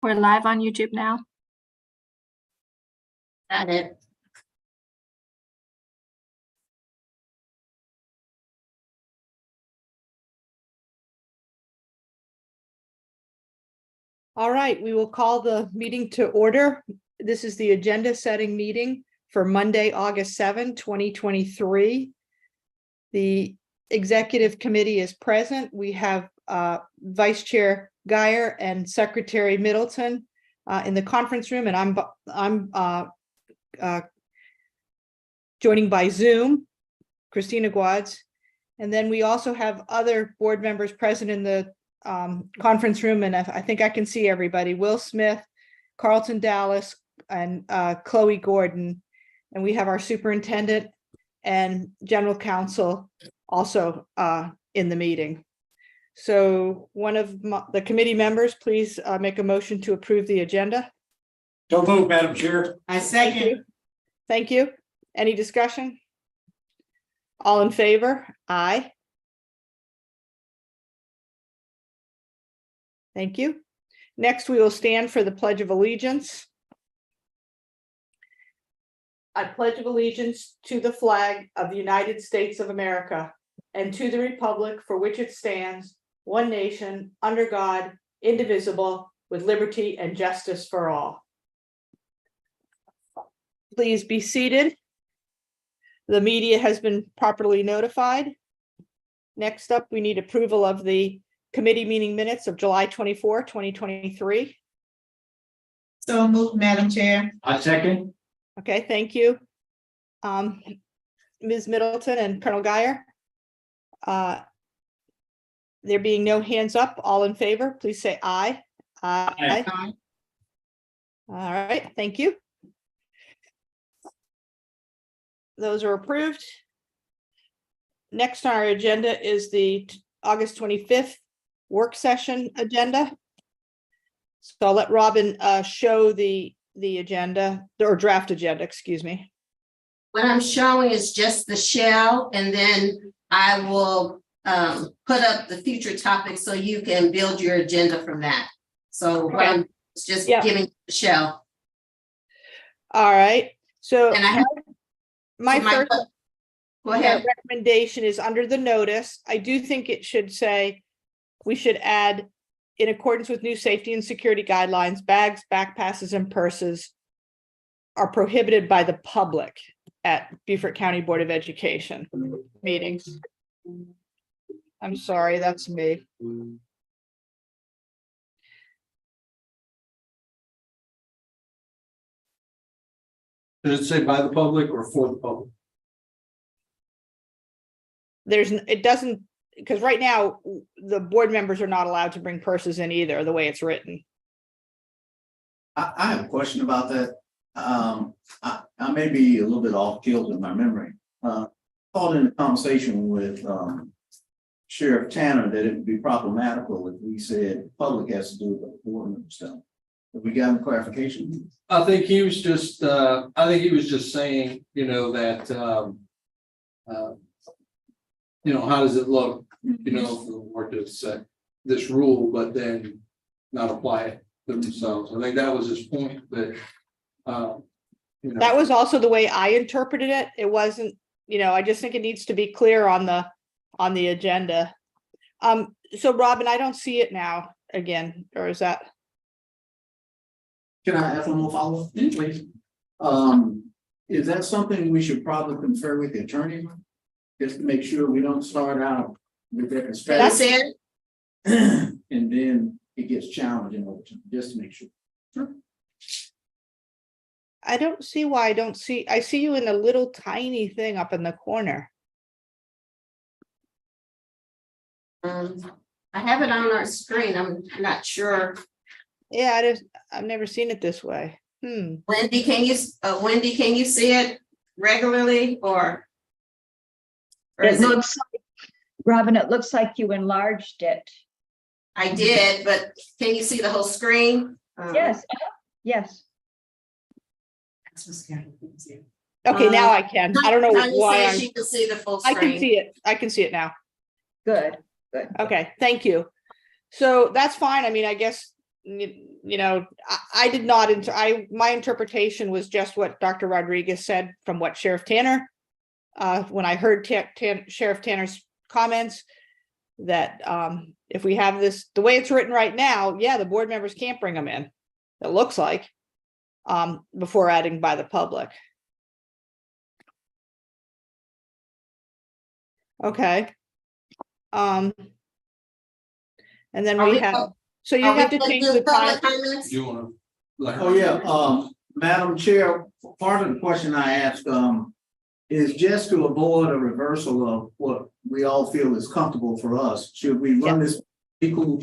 We're live on YouTube now. Got it. All right, we will call the meeting to order. This is the agenda setting meeting for Monday, August 7, 2023. The executive committee is present. We have Vice Chair Guyer and Secretary Middleton in the conference room, and I'm joining by Zoom, Christina Guads. And then we also have other board members present in the conference room, and I think I can see everybody. Will Smith, Carlton Dallas, and Chloe Gordon. And we have our superintendent and general counsel also in the meeting. So one of the committee members, please make a motion to approve the agenda. Don't move, Madam Chair. I Thank second. you. Thank you. Any discussion? All in favor? Aye. Thank you. Next, we will stand for the Pledge of Allegiance. I pledge of allegiance to the flag of the United States of America and to the republic for which it stands, one nation, under God, indivisible, with liberty and justice for all. Please be seated. The media has been properly notified. Next up, we need approval of the committee meeting minutes of July 24, 2023. So moved, Madam Chair. I second. Okay, thank you. Ms. Middleton and Colonel Guyer. There being no hands up, all in favor, please say aye. Aye. Aye. All right, thank you. Those are approved. Next on our agenda is the August 25th work session agenda. So I'll let Robin show the agenda, or draft agenda, excuse me. What I'm showing is just the shell, and then I will put up the future topics so you can build your agenda from that. So what Okay. I'm just Yeah. giving the shell. All right, so And I have my so first go ahead. recommendation is under the notice. I do think it should say, we should add, in accordance with new safety and security guidelines, bags, backpasses, and purses are prohibited by the public at Beaufort County Board of Education meetings. I'm sorry, that's me. Does it say by the public or for the public? It doesn't, because right now, the board members are not allowed to bring purses in either, the way it's written. I have a question about that. I may be a little bit off kilter in my memory. Called in a conversation with Sheriff Tanner that it would be problematical if we said public has to do with the board member stuff. Have we gotten clarification? I think he was just saying, you know, that, you know, how does it look, you know, for the board to set this rule, but then not apply it to themselves. I think that was his point, but, you know. That was also the way I interpreted it. It wasn't, you know, I just think it needs to be clear on the agenda. So Robin, I don't see it now again, or is that? Can I ask one more follow-up, please? Is that something we should probably confer with the attorney? Just to make sure we don't start out with that That's perspective it. and then it gets challenging over time, just to make sure. I don't see why I see you in a little tiny thing up in the corner. I have it on our screen. I'm not sure. Yeah, I've never seen it this way. Wendy, can you see it regularly or? It is it- looks, Robin, it looks like you enlarged it. I did, but can you see the whole screen? Yes, yes. Okay, now I can. I don't know Tanya why. says she can see the full I screen. can see it. I can see it now. Good. Okay, thank you. So that's fine. I mean, I guess you know, I did not, my interpretation was just what Dr. Rodriguez said from what Sheriff Tanner, when I heard Sheriff Tanner's comments, that if we have this, the way it's written right now, yeah, the board members can't bring them in, it looks like, before adding by the public. Okay. And then Are we we- have, so you Are we have to gonna change do the time. public comments? Do you wanna? let her- Oh, yeah, Madam Chair, part of the question I asked, is just to avoid a reversal of what we all feel is comfortable for us. Should we run this legal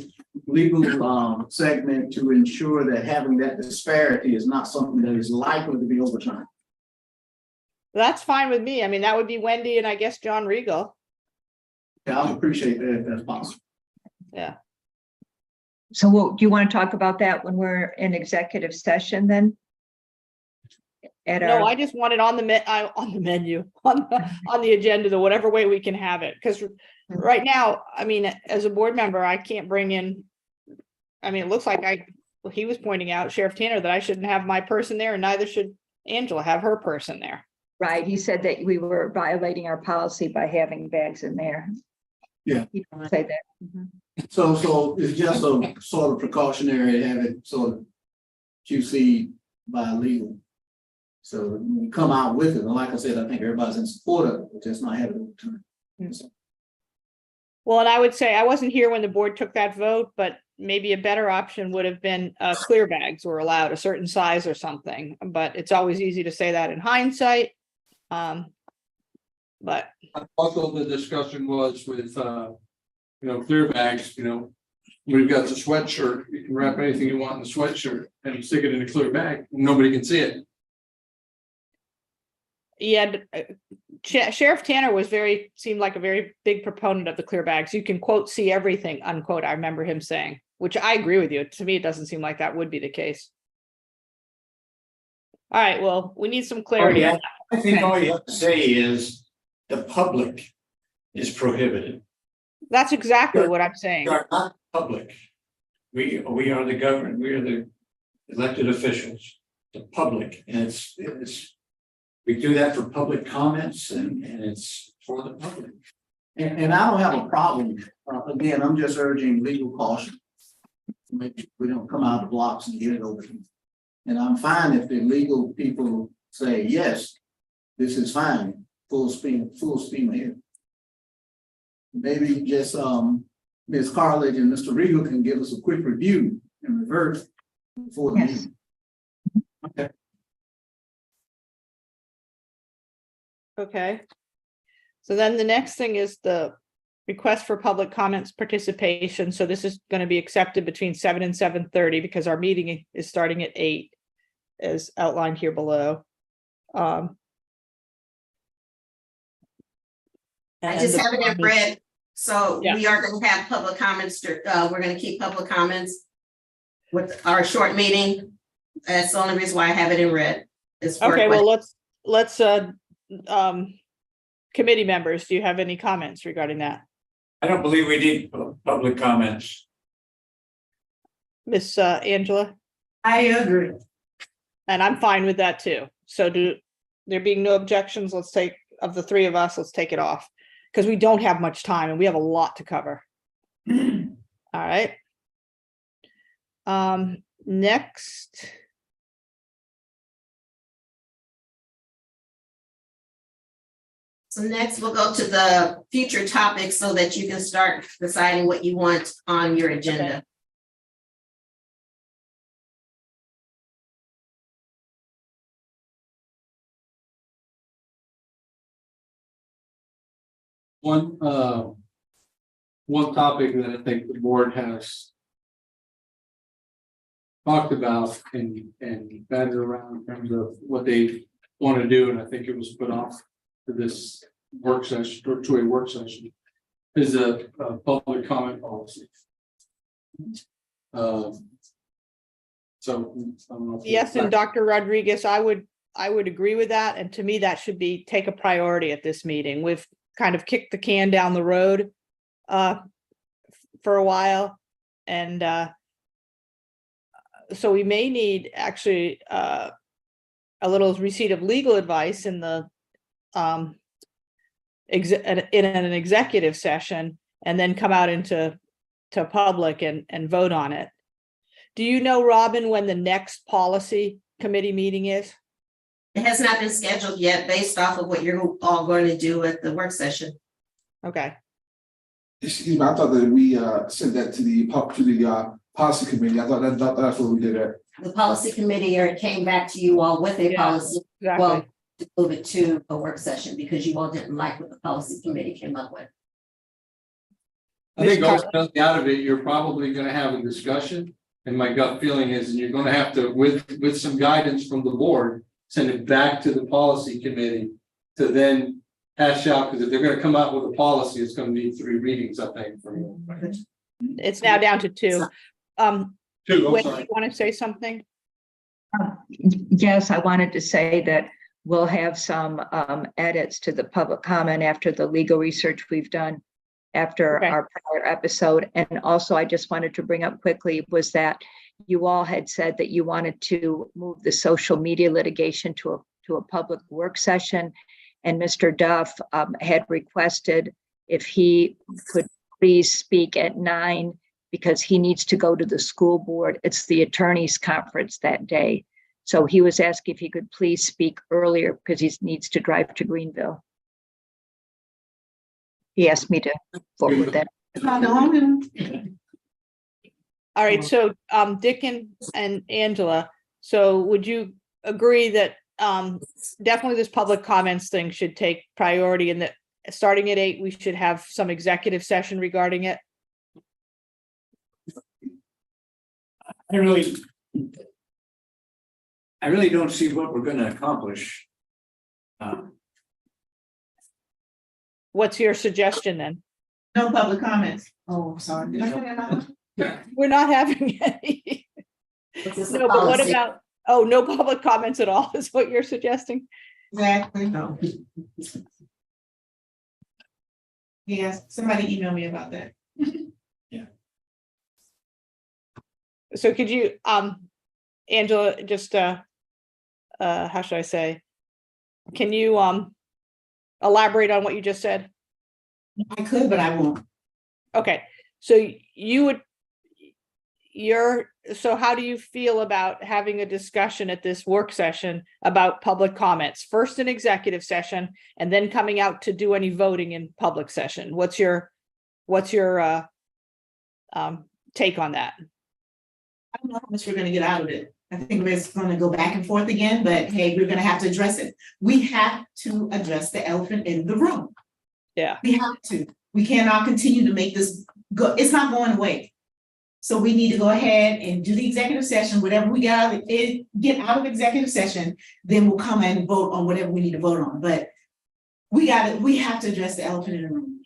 segment to ensure that having that disparity is not something that is likely to be overturned? That's fine with me. I mean, that would be Wendy and I guess John Regal. Yeah, I appreciate that if that's possible. So do you want to talk about that when we're in executive session then? At No, our, I just want it on the menu, on the agenda, the whatever way we can have it, because right now, I mean, as a board member, I can't bring in. I mean, it looks like he was pointing out, Sheriff Tanner, that I shouldn't have my person there, and neither should Angela have her person there. right, he said that we were violating our policy by having bags in there. Yeah. He didn't say that. Mhm. So it's just a sort of precautionary to have it sort of QC by legal. So when you come out with it, and like I said, I think everybody's in support of it, just not having it. Well, and I would say I wasn't here when the board took that vote, but maybe a better option would have been clear bags were allowed a certain size or something, but it's always easy to say that in hindsight. But Also, the discussion was with, clear bags, we've got the sweatshirt, you can wrap anything you want in the sweatshirt and stick it in a clear bag, nobody can see it. yeah, Sheriff Tanner seemed like a very big proponent of the clear bags. You can quote, see everything, unquote. I remember him saying, which I agree with you. To me, it doesn't seem like that would be the case. All right, well, we need some clarity. Oh, yeah. I think all you have to say is the public is prohibited. That's exactly what I'm saying. We are not public. We are the government, we are the elected officials, the public, and it's we do that for public comments and it's for the public. And I don't have a problem, again, I'm just urging legal caution. Make sure we don't come out of the blocks and get it over. And I'm fine if the legal people say, yes, this is fine, full steam ahead. Maybe just Ms. Carledge and Mr. Regal can give us a quick review in reverse before the Yes. meeting. Okay. Okay. So then the next thing is the request for public comments participation. So this is going to be accepted between 7 and 7:30 because our meeting is starting at 8, as outlined here below. I and just the have it in form is- red, so Yeah. we are gonna have public comments, we're gonna keep public comments with our short meeting. That's the only reason why I have it in red. Is for Okay, well, questions. let's committee members, do you have any comments regarding that? I don't believe we need public comments. Miss Angela? I agree. And I'm fine with that too. So there being no objections, let's take, of the three of us, let's take it off. Because we don't have much time and we have a lot to cover. All right. Next. So next we'll go to the future topics so that you can start deciding what you want on your agenda. One topic that I think the board has talked about and batted around in terms of what they want to do, and I think it was put off to this work session or to a work session, is a public comment policy. So. I don't know if you- Yes, and Dr. Rodriguez, I would agree with that. And to me, that should take a priority at this meeting. We've kind of kicked the can down the road for a while. And so we may need actually a little receipt of legal advice in the in an executive session, and then come out into public and vote on it. Do you know, Robin, when the next policy committee meeting is? It has not been scheduled yet based off of what you're all going to do at the work session. Okay, Excuse me, I thought that we sent that to the policy committee. I thought that's what we did it. The policy committee or it came back to you all with a Yeah. policy, exactly. well, to move it to a work session because you all didn't like what the policy committee came up with. I think Ms. ultimately out of it, you're probably gonna have a discussion. And my gut feeling is you're gonna have to, with some guidance from the board, send it back to the policy committee to then hash out, because if they're gonna come out with a policy, it's gonna need 3 readings, I think, for you. It's now down to 2. 2, I'm Wendy, sorry. you want to say something? Yes, I wanted to say that we'll have some edits to the public comment after the legal research we've done after Okay. our prior episode. And also, I just wanted to bring up quickly was that you all had said that you wanted to move the social media litigation to a public work session. And Mr. Duff had requested if he could please speak at 9 because he needs to go to the school board. It's the attorneys conference that day. So he was asking if he could please speak earlier because he needs to drive to Greenville. He asked me to forward that. All right, so Dick and Angela, so would you agree that definitely this public comments thing should take priority and that starting at 8, we should have some executive session regarding it? I really don't see what we're gonna accomplish. What's your suggestion then? No public comments. Oh, sorry. Did I say that out loud? We're not having any. This is the No, but what policy. about, oh, no public comments at all is what you're suggesting? Exactly, no. Yes, somebody emailed me about that. So could you, Angela, just, how should I say? Can you, elaborate on what you just said? I could, but I won't. Okay, so you would, so how do you feel about having a discussion at this work session about public comments? First an executive session and then coming out to do any voting in public session? What's your take on that? I don't know how much we're gonna get out of it. I think we're just gonna go back and forth again, but hey, we're gonna have to address it. We have to address the elephant in the room. Yeah. We have to. We cannot continue to make this go, it's not going away. So we need to go ahead and do the executive session, whatever we get out of executive session, then we'll come and vote on whatever we need to vote on. But we have to address the elephant in the room.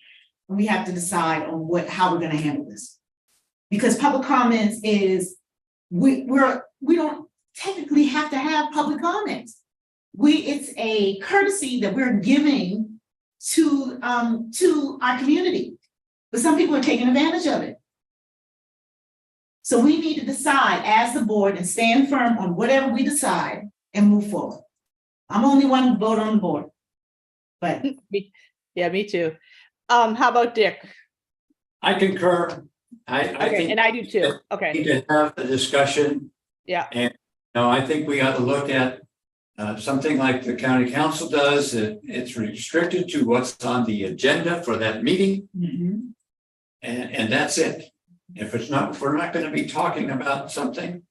We have to decide on how we're gonna handle this. Because public comments is, we don't technically have to have public comments. It's a courtesy that we're giving to our community, but some people are taking advantage of it. So we need to decide as the board and stand firm on whatever we decide and move forward. I'm only one to vote on the board. But Yeah, me too. How about Dick? I concur. I Okay, think and I do too. we Okay, need to have a discussion. Yeah. And, no, I think we ought to look at something like the county council does, that it's restricted to what's on the agenda for that meeting. And that's it. If we're not gonna be talking about something,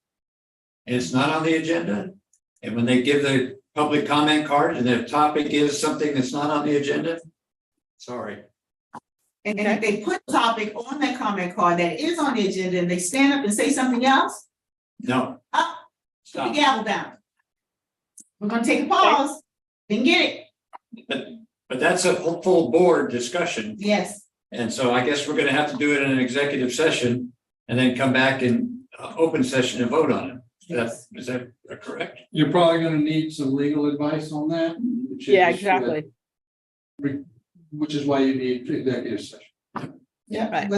and it's not on the agenda, and when they give the public comment card and the topic is something that's not on the agenda, sorry. And if they put topic on that comment card that is on the agenda and they stand up and say something else, No, up, put the stop. gavel down. We're gonna take a pause, then get it, But that's a full board discussion. yes. And so I guess we're gonna have to do it in an executive session and then come back in open session and vote on it. Is that correct? You're probably gonna need some legal advice on that. which yeah, is, exactly. Which is why you need executive session. Yeah. Right.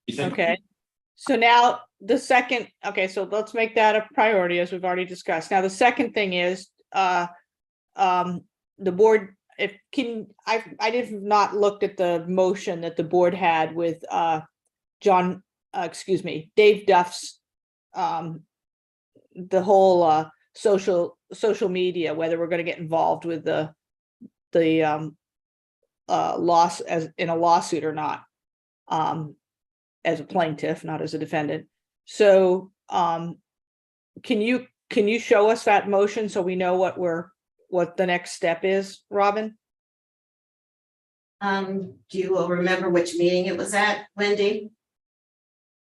You think? Okay. So now the second, okay, so let's make that a priority as we've already discussed. Now, the second thing is, the board, I did not looked at the motion that the board had with, Dave Duff's, the whole, social media, whether we're gonna get involved with the loss as in a lawsuit or not. As a plaintiff, not as a defendant. So, can you show us that motion so we know what the next step is, Robin? Do you all remember which meeting it was at, Wendy?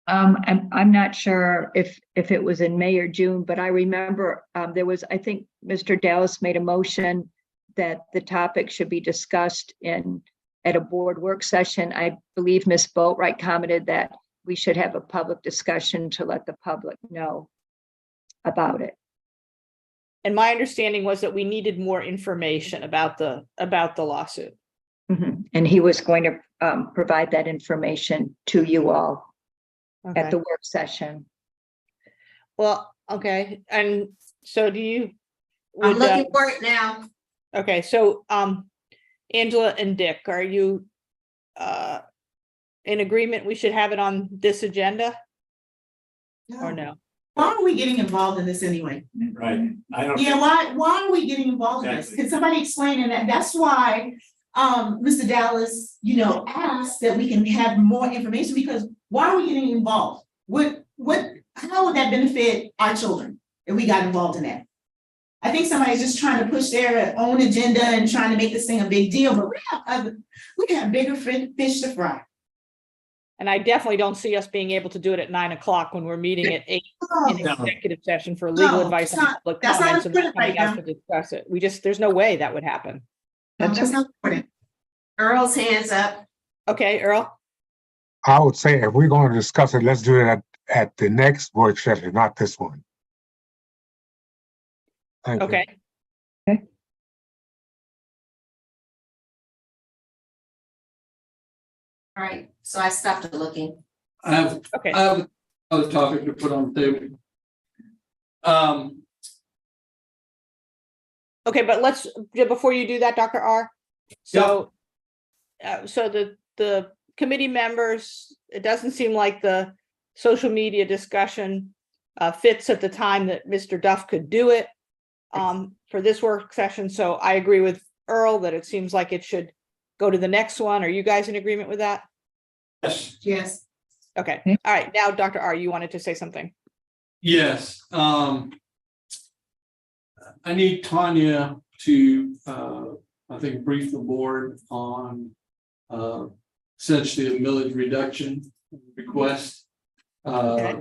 I'm not sure if it was in May or June, but I remember there was, I think Mr. Dallas made a motion that the topic should be discussed at a board work session. I believe Ms. Boatright commented that we should have a public discussion to let the public know about it. And my understanding was that we needed more information about the lawsuit. Mhm. And he was going to provide that information to you all at Okay. the work session. Well, okay, and so do you? I'm would, looking for it now. Okay, so, Angela and Dick, are you, in agreement, we should have it on this agenda or no? Why are we getting involved in this anyway? Right, I don't. Yeah, why are we getting involved in this? Exactly. Can somebody explain? And that's why, Mr. Dallas, asked that we can have more information, because why are we getting involved? How would that benefit our children if we got involved in that? I think somebody's just trying to push their own agenda and trying to make this thing a big deal, but we have bigger fish to fry. And I definitely don't see us being able to do it at 9 o'clock when we're meeting at 8 in No, executive session for legal No, advice. it's and not- public that's not comments and then important right coming out now. to discuss it. There's no way that would happen. that's not important. Earl's hands up. Okay, Earl? I would say if we're going to discuss it, let's do it at the next work session, not this one. Thank you. Okay. All right, so I stopped looking. I have Okay. another topic to put on the table. Okay, but before you do that, Dr. R. So, so the committee members, it doesn't seem like the social media discussion fits at the time that Mr. Duff could do it for this work session. So I agree with Earl that it seems like it should go to the next one. Are you guys in agreement with that? Yes, Yes. Okay, Yeah. all right. Now, Dr. R, you wanted to say something. Yes, I need Tanya to, I think, brief the board on essentially a millage reduction request. Okay.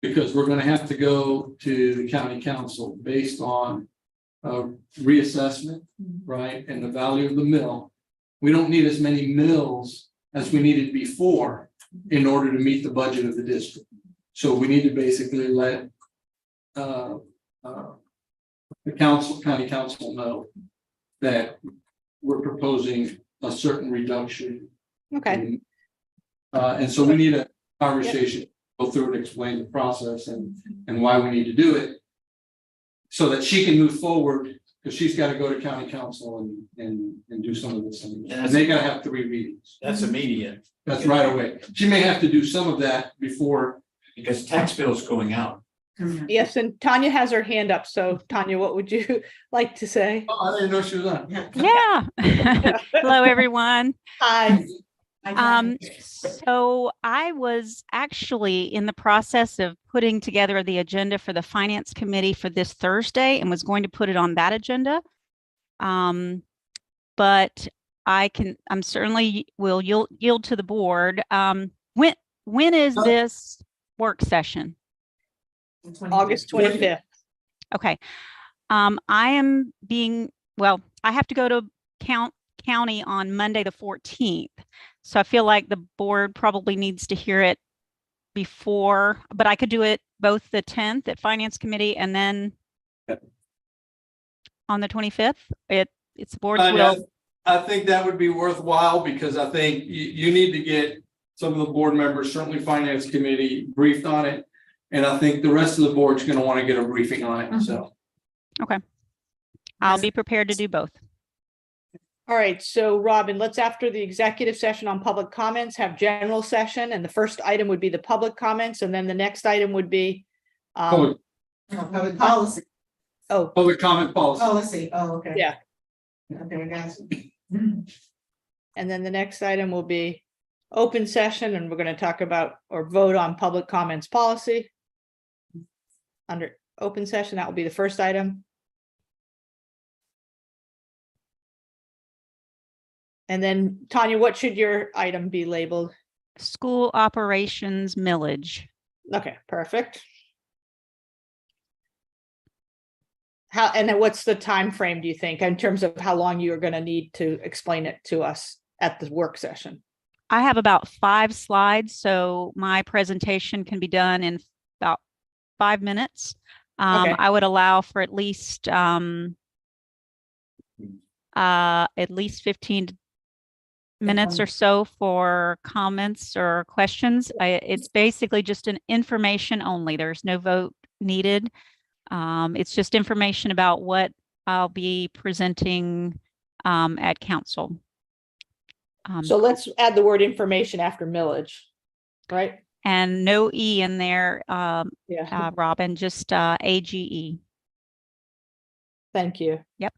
Because we're gonna have to go to the county council based on reassessment, right, and the value of the mill. We don't need as many mills as we needed before in order to meet the budget of the district. So we need to basically let the county council know that we're proposing a certain reduction. Okay, And so we need a conversation, go through and explain the process and why we need to do it. So that she can move forward, because she's got to go to county council and do some of this. And they gotta have 3 meetings. that's immediate, That's right away. She may have to do some of that before. because tax bills going out. yes, and Tanya has her hand up. So Tanya, what would you like to say? Oh, I didn't know she was on. Yeah. Hello, everyone. Hi. So I was actually in the process of putting together the agenda for the Finance Committee for this Thursday and was going to put it on that agenda. But I'm certainly will yield to the board. When is this work session? August 25th. Okay. I am I have to go to county on Monday, the 14th. So I feel like the board probably needs to hear it before, but I could do it both the 10th at Finance Committee and then on the 25th. It's the board's will. I think that would be worthwhile, because I think you need to get some of the board members, certainly finance committee, briefed on it. And I think the rest of the board's gonna want to get a briefing on it, so. I'll be prepared to do both. All right, so Robin, let's, after the executive session on public comments, have general session, and the first item would be the public comments, and then the next item would be Public Public policy, public comment policy. okay. Yeah. Okay, I got you. and then the next item will be open session, and we're going to talk about or vote on public comments policy. Under open session, that will be the first item. And then Tanya, what should your item be labeled? School operations millage. Okay, perfect. How, and then what's the time frame, do you think, in terms of how long you're going to need to explain it to us at the work session? I have about 5 slides, so my presentation can be done in about 5 minutes. Okay. I would allow for at least 15 minutes or so for comments or questions. It's basically just an information only. There's no vote needed. It's just information about what I'll be presenting at council. So let's add the word information after millage, right? And no E in there, Yeah, Robin, just AGE. thank you. Yep.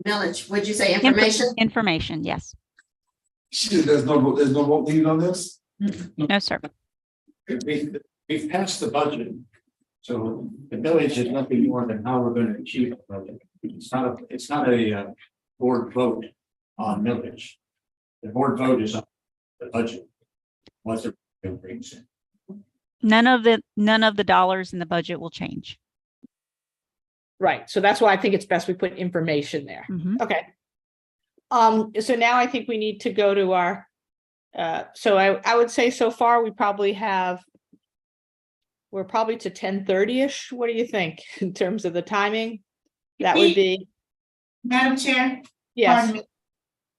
Millage, would you say information? Information, yes. There's no vote needed on this? No, sir. We've passed the budget. So the village is nothing more than how we're going to achieve the budget. It's not a board vote on millage. The board vote is on the budget. Once it brings in. None of the dollars in the budget will change. Right, so that's why I think it's best we put information there. Mhm. Okay. So now I think we need to go to our, so I would say so far we probably have, we're probably to 10:30-ish. What do you think in terms of the timing? That would be, Madam Chair? yes, Pardon me.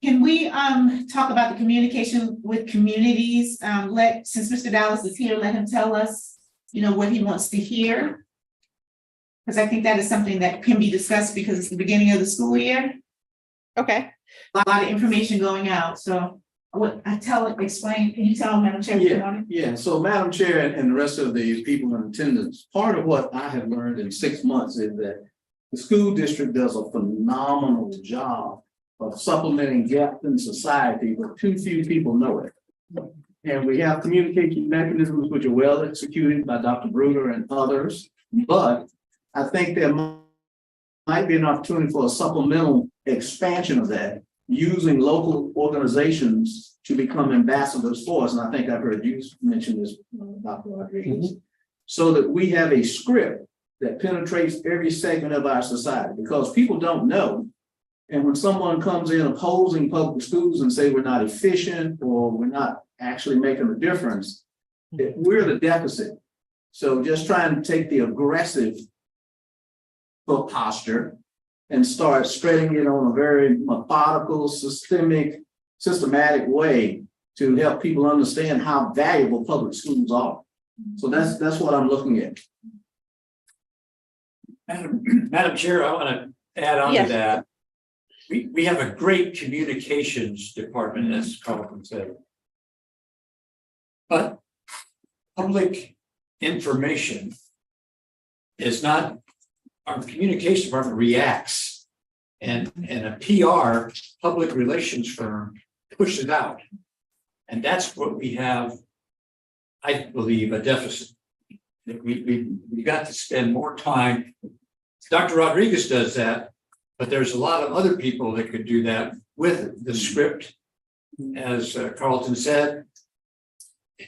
Can we talk about the communication with communities? Since Mr. Dallas is here, let him tell us, what he wants to hear. Because I think that is something that can be discussed because it's the beginning of the school year. okay. A lot of information going out, so explain, can you tell Madam Chair? what you wanted? Yeah, so Madam Chair and the rest of the people in attendance, part of what I have learned in 6 months is that the school district does a phenomenal job of supplementing gaps in society, but too few people know it. And we have communication mechanisms which are well executed by Dr. Bruder and others, but I think there might be an opportunity for a supplemental expansion of that, using local organizations to become ambassadors for us. And I think I've heard you mention this, Dr. Rodriguez, so that we have a script that penetrates every segment of our society, because people don't know. And when someone comes in opposing public schools and say we're not efficient or we're not actually making a difference, we're the deficit. So just trying to take the aggressive posture and start spreading it on a very methodical, systematic way to help people understand how valuable public schools are. So that's what I'm looking at. Madam Chair, I want to add on Yes. to that. We have a great communications department, as Carlton said. But public information is not, our communication department reacts, and a PR, public relations firm, pushes it out. And that's what we have, I believe, a deficit. We got to spend more time. Dr. Rodriguez does that, but there's a lot of other people that could do that with the script, as Carlton said.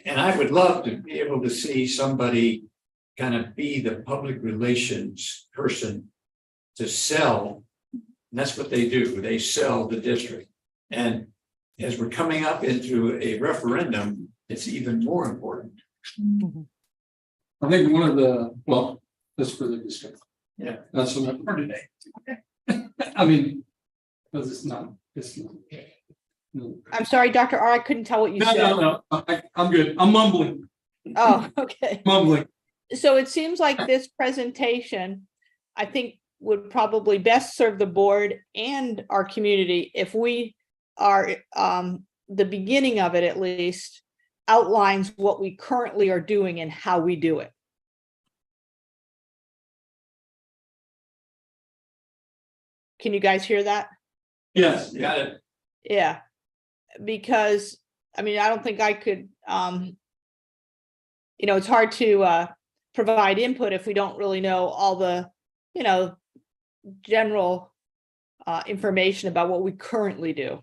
And I would love to be able to see somebody kind of be the public relations person to sell. And that's what they do. They sell the district. And as we're coming up into a referendum, it's even more important. I think one of the, that's for the district. Yeah. That's what I've heard today. I mean, because it's not. I'm sorry, Dr. R, I couldn't tell what you No, said. no, I'm good. I'm mumbling, Oh, okay. mumbling. So it seems like this presentation, I think, would probably best serve the board and our community if we are, the beginning of it at least, outlines what we currently are doing and how we do it. Can you guys hear that? Yes, Got it. Yeah, because, I mean, I don't think I could, it's hard to provide input if we don't really know all the, general information about what we currently do.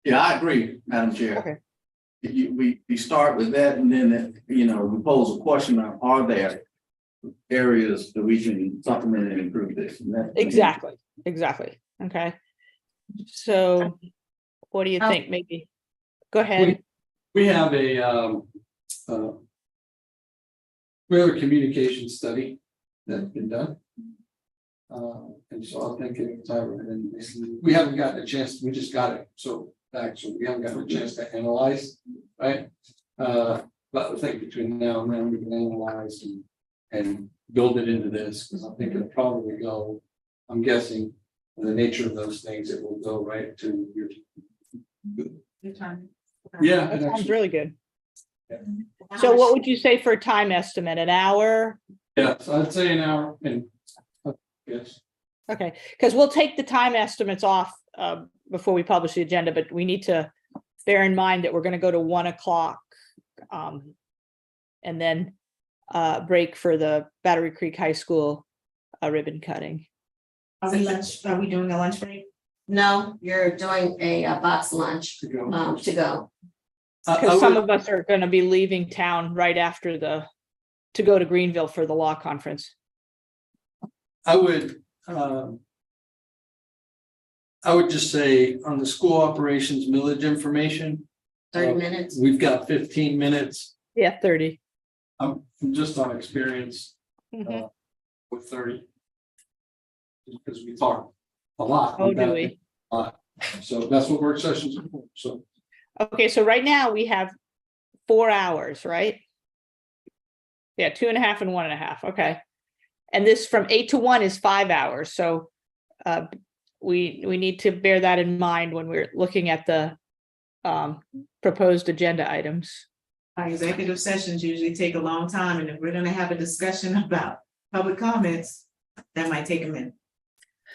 Yeah, I agree, Madam Chair. Okay. We start with that and then, we pose a question of, are there areas that we can supplement and improve this? And that's- Exactly. Okay. So what do you think? Maybe, go ahead. we have a communication study that's been done. And so I'm thinking, and we haven't gotten a chance, we just got it, so we haven't gotten a chance to analyze, right? But I think between now and then we can analyze and build it into this, because I think it'll probably go, I'm guessing, the nature of those things, it will go right to your. Yeah. That sounds really good. Yeah. So what would you say for a time estimate? An hour? Yeah, so I'd say an hour and, yes. Okay, because we'll take the time estimates off before we publish the agenda, but we need to bear in mind that we're going to go to 1 o'clock and then break for the Battery Creek High School ribbon cutting. Are we doing a lunch break? No, you're doing a box lunch To go. to go. Because some of us are going to be leaving town right after to go to Greenville for the law conference. I would just say on the school operations millage information. 30 minutes. We've got 15 minutes. Yeah, 30. I'm just on experience Mhm. with 30. Because we talk a lot. Oh, do about we? it a lot. So that's what work sessions are for. So Okay, so right now we have 4 hours, right? Yeah, 2.5 and 1.5. Okay. And this from 8 to 1 is 5 hours. So we need to bear that in mind when we're looking at the proposed agenda items. Our executive sessions usually take a long time, and if we're gonna have a discussion about public comments, that might take a minute.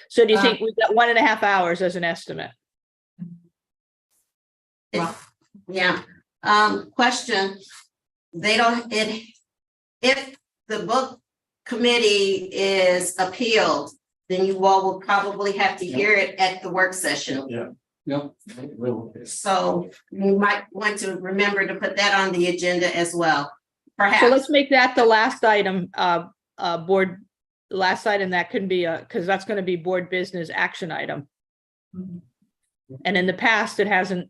So do you think we've got 1.5 hours as an estimate? Yeah. Question. If the book committee is appealed, then you all will probably have to hear it at the work session. yeah, So you might want to remember to put that on the agenda as well, So let's perhaps. make that the last item, board, last item that can be because that's going to be board business action item. And in the past, it hasn't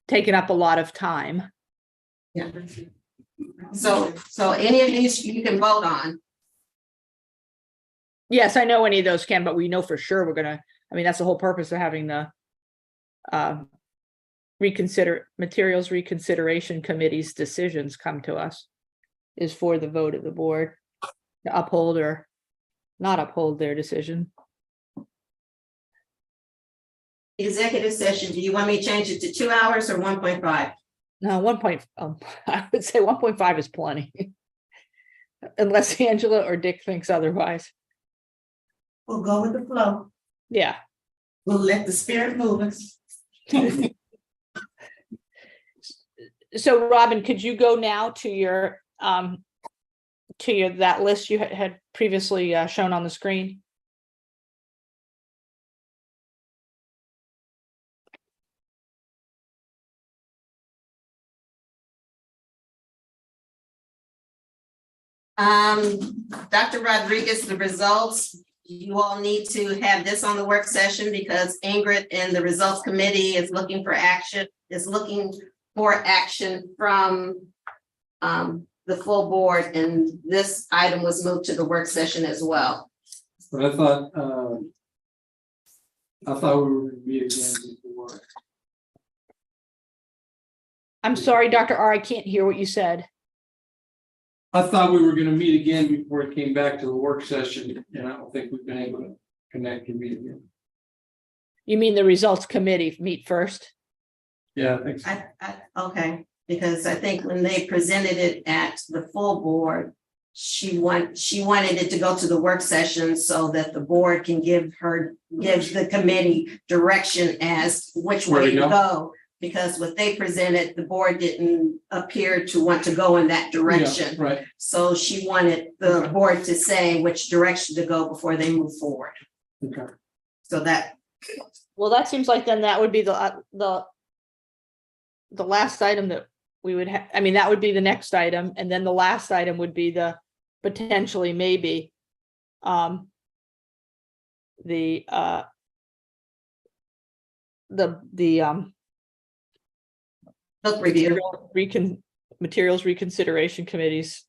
taken up a lot of time. Yeah. So any of these you can vote on. Yes, I know any of those can, but we know for sure we're gonna, I mean, that's the whole purpose of having the materials reconsideration committee's decisions come to us is for the vote of the board to uphold or not uphold their decision. Executive session, do you want me to change it to 2 hours or 1.5? No, I would say 1.5 is plenty. Unless Angela or Dick thinks otherwise. We'll go with the flow. Yeah. We'll let the spirit move us. So Robin, could you go now to your that list you had previously shown on the screen? Dr. Rodriguez, the results, you all need to have this on the work session because Ingrid and the results committee is looking for action from the full board, and this item was moved to the work session as well. But I thought we were gonna meet again before. I'm sorry, Dr. R, I can't hear what you said. I thought we were gonna meet again before it came back to the work session, and I don't think we've been able to connect and meet again. You mean the results committee meet first? Yeah, I think so. Okay, because I think when they presented it at the full board, she wanted it to go to the work session so that the board can give the committee direction as which Where way to to go. go. Because what they presented, the board didn't appear to want to go in that direction. Yeah, right. So she wanted the board to say which direction to go before they move forward. Okay. So that, Well, that seems like then that would be the last item that we would have, I mean, that would be the next item, and then the last item would be the potentially maybe the book review. Materials reconsideration committees.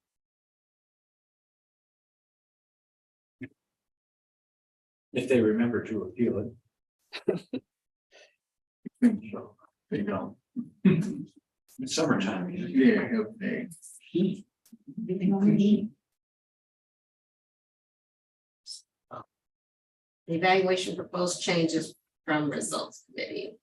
If they remember to appeal it. So, you know, It's summertime. yeah, okay. Evaluation proposed changes from results committee.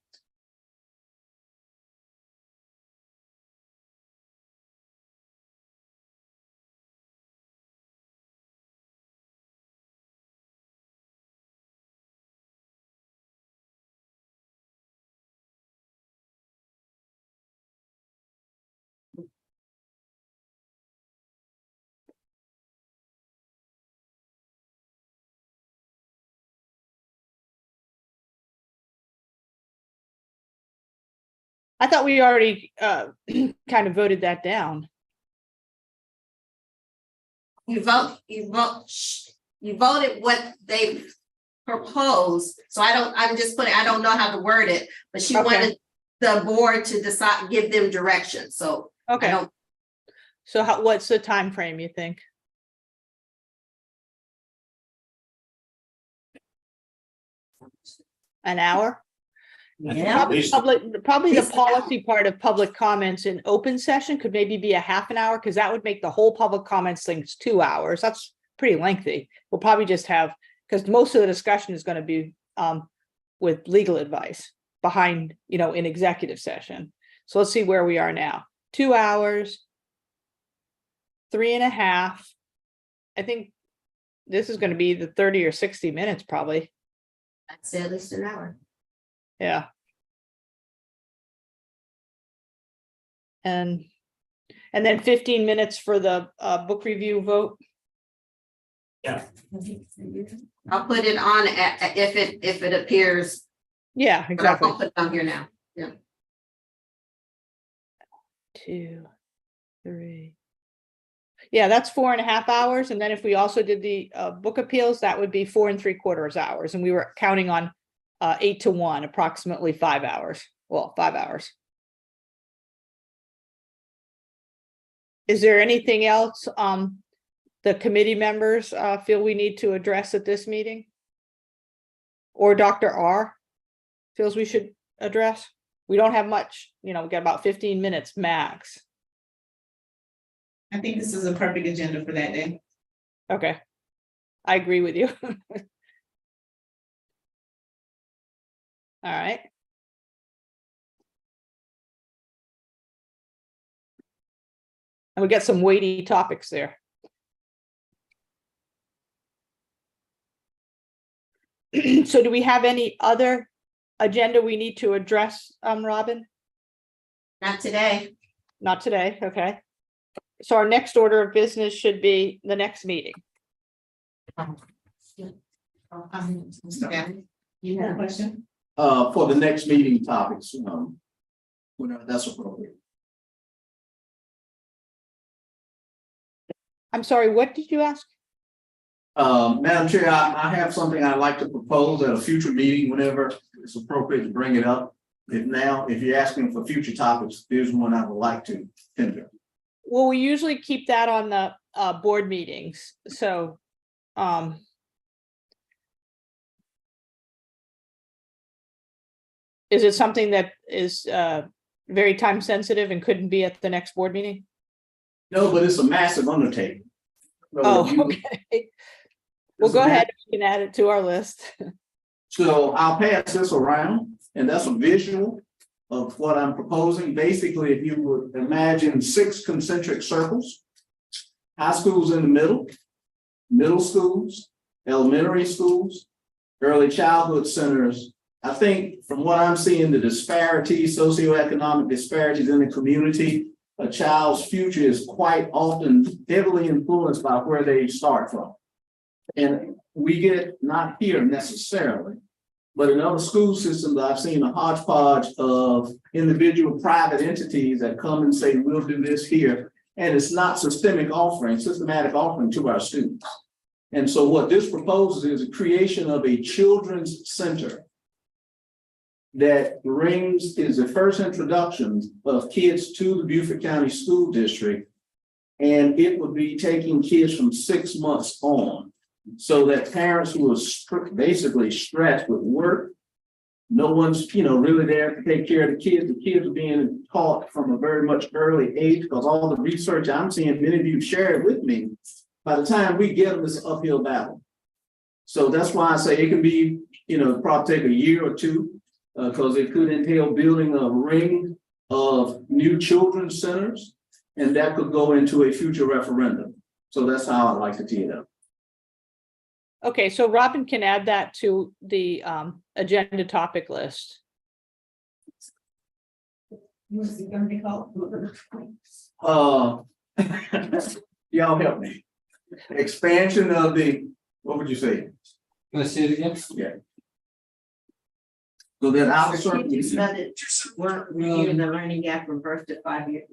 I thought we already kind of voted that down. You voted what they proposed, so I'm just putting, I don't know how to word it, but she Okay. wanted the board to decide, give them direction, so I Okay, don't, so what's the time frame you think? An hour? yeah, Probably the policy part of public comments in open session could maybe be a half an hour, because that would make the whole public comments things 2 hours. That's pretty lengthy. We'll probably just have, because most of the discussion is going to be with legal advice behind, in executive session. So let's see where we are now. 2 hours, 3.5. I think this is going to be the 30 or 60 minutes probably. I'd say at least an hour. Yeah. And then 15 minutes for the book review vote. I'll put it on if it appears, Yeah, but I exactly. won't put it on here now. 2, 3. Yeah, that's 4.5 hours. And then if we also did the book appeals, that would be 4 3/4 hours. And we were counting on 8 to 1, approximately 5 hours. Well, 5 hours. Is there anything else the committee members feel we need to address at this meeting? Or Dr. R feels we should address? We don't have much, we got about 15 minutes max. I think this is a perfect agenda for that day. Okay. I agree with you. All right. And we got some weighty topics there. So do we have any other agenda we need to address, Robin? Not today. Not today, okay. So our next order of business should be the next meeting. Yeah. You have a question? For the next meeting topics, whenever that's appropriate. I'm sorry, what did you ask? Madam Chair, I have something I'd like to propose at a future meeting whenever it's appropriate to bring it up. If you're asking for future topics, there's one I would like to tender. Well, we usually keep that on the board meetings, so is it something that is very time sensitive and couldn't be at the next board meeting? No, but it's a massive undertaking. So Oh, you- okay. Well, it's go a ma- ahead, we can add it to our list. So I'll pass this around, and that's a visual of what I'm proposing. Basically, if you would imagine 6 concentric circles. High schools in the middle schools, elementary schools, early childhood centers. I think from what I'm seeing, the disparities, socioeconomic disparities in the community, a child's future is quite often heavily influenced by where they start from. And we get, not here necessarily, but in other school systems, I've seen a hodgepodge of individual private entities that come and say, we'll do this here. And it's not systematic offering to our students. And so what this proposes is a creation of a children's center that is the first introduction of kids to the Beaufort County School District. And it would be taking kids from 6 months on, so that parents who are basically stressed with work, no one's, really there to take care of the kids are being taught from a very much early age, because all the research I'm seeing, many of you shared with me, by the time we get them, it's an uphill battle. So that's why I say it can be, probably take a year or two, because it could entail building a ring of new children's centers, and that could go into a future referendum. So that's how I'd like to tee it up. Okay, so Robin can add that to the agenda topic list. What's it gonna be called? Y'all help me. Expansion of what would you say? Can I say it again? Yeah. So then I'll Did certainly. you spell it, work, review the learning gap from birth to 5 years?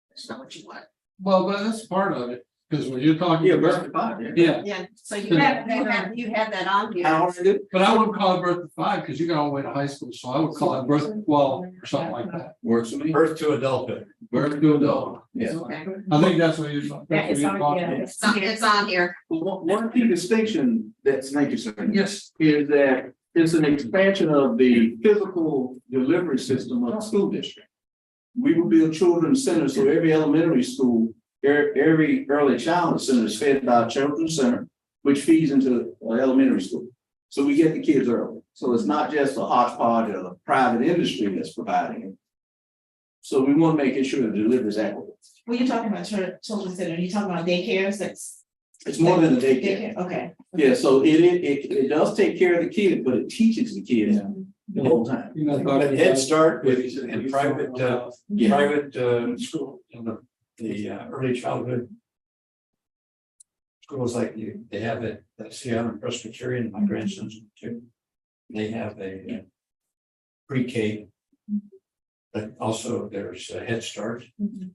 That's not what you want. Well, but that's part of it, because when you're talking. Yeah, birth to 5, yeah. Yeah, Yeah, so you have that on here. I already did. but I wouldn't call it birth to 5, because you got all the way to high school, so I would call it birth to 12 or something like that. Works for me. Birth to adulthood. Birth to adult. Yeah. Okay. I think that's what you're talking It's on, about. yeah. It's on here. One key distinction thank you, sir. Yes, Is that it's an expansion of the physical delivery system of the school district. We will build children's centers, so every elementary school, every early childhood center is fed by a children's center, which feeds into elementary school. So we get the kids early. So it's not just a hodgepodge of private industry that's providing it. So we want to make sure the delivery is equitable. When you're talking about children's center, you're talking about daycares, that's. It's more than a daycare. Okay. Yeah, so it does take care of the kid, but it teaches the kids the whole time. you know, But Head Start with in private, Yeah. private school, the early childhood schools like they have it, the Seattle Presbyterian, my grandson's too. They have a pre-K, but also there's a Head Start. And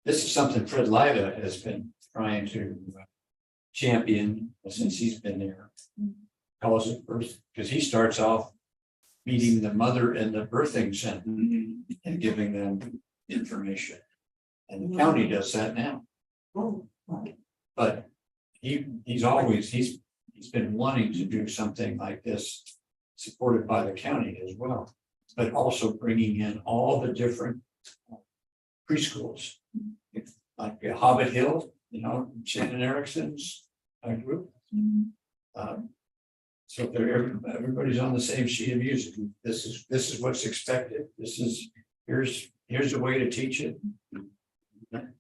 this is something Fred Lyda has been trying to champion since he's been there. Calls it birth, because he starts off meeting the mother in the birthing center and giving them information. And the county does that now. But he's been wanting to do something like this, supported by the county as well, but also bringing in all the different preschools. Like Hobbit Hill, Shannon Erickson's group. So if everybody's on the same sheet of music, this is what's expected. Here's the way to teach it.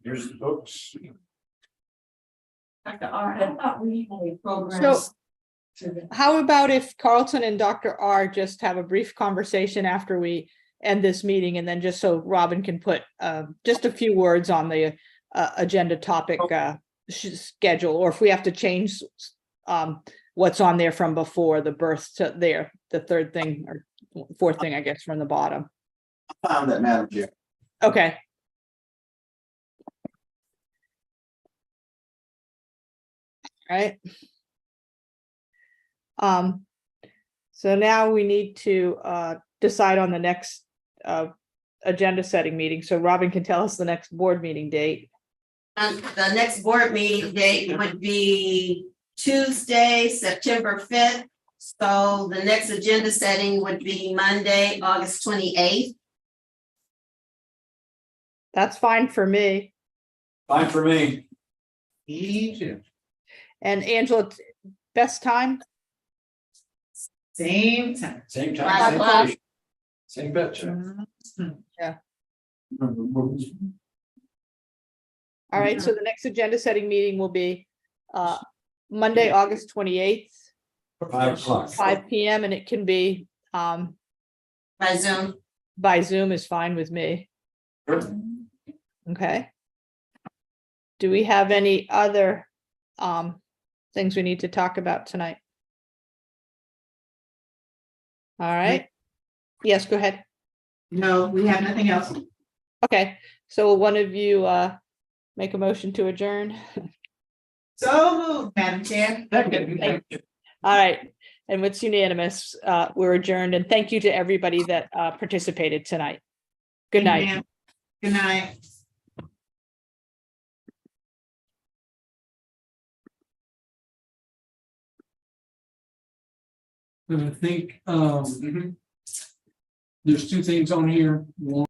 Here's the books. Dr. R, I thought we had a program. How about if Carlton and Dr. R just have a brief conversation after we end this meeting, and then just so Robin can put just a few words on the agenda topic schedule, or if we have to change what's on there from before, the birth to there, the third thing or fourth thing, I guess, from the bottom. I found that, Madam Chair. Okay. Right. So now we need to decide on the next agenda setting meeting. So Robin can tell us the next board meeting date. The next board meeting date would be Tuesday, September 5th, So the next agenda setting would be Monday, August 28th. That's fine for me. Fine for me. And Angela, best time? Same time. Same 5 time, same o'clock. station. Same betcha. All right, so the next agenda setting meeting will be Monday, August 28th, 5 o'clock. 5 PM, and it can be By Zoom. by Zoom is fine with me. Sure. Okay. Do we have any other things we need to talk about tonight? All right. Yes, go ahead. No, we have nothing else. Okay, so will one of you make a motion to adjourn? So moved, Madam Chair. All right, and it's unanimous. We're adjourned, and thank you to everybody that participated tonight. Good night. Ma'am. Good night. And I think, there's two things on here. One,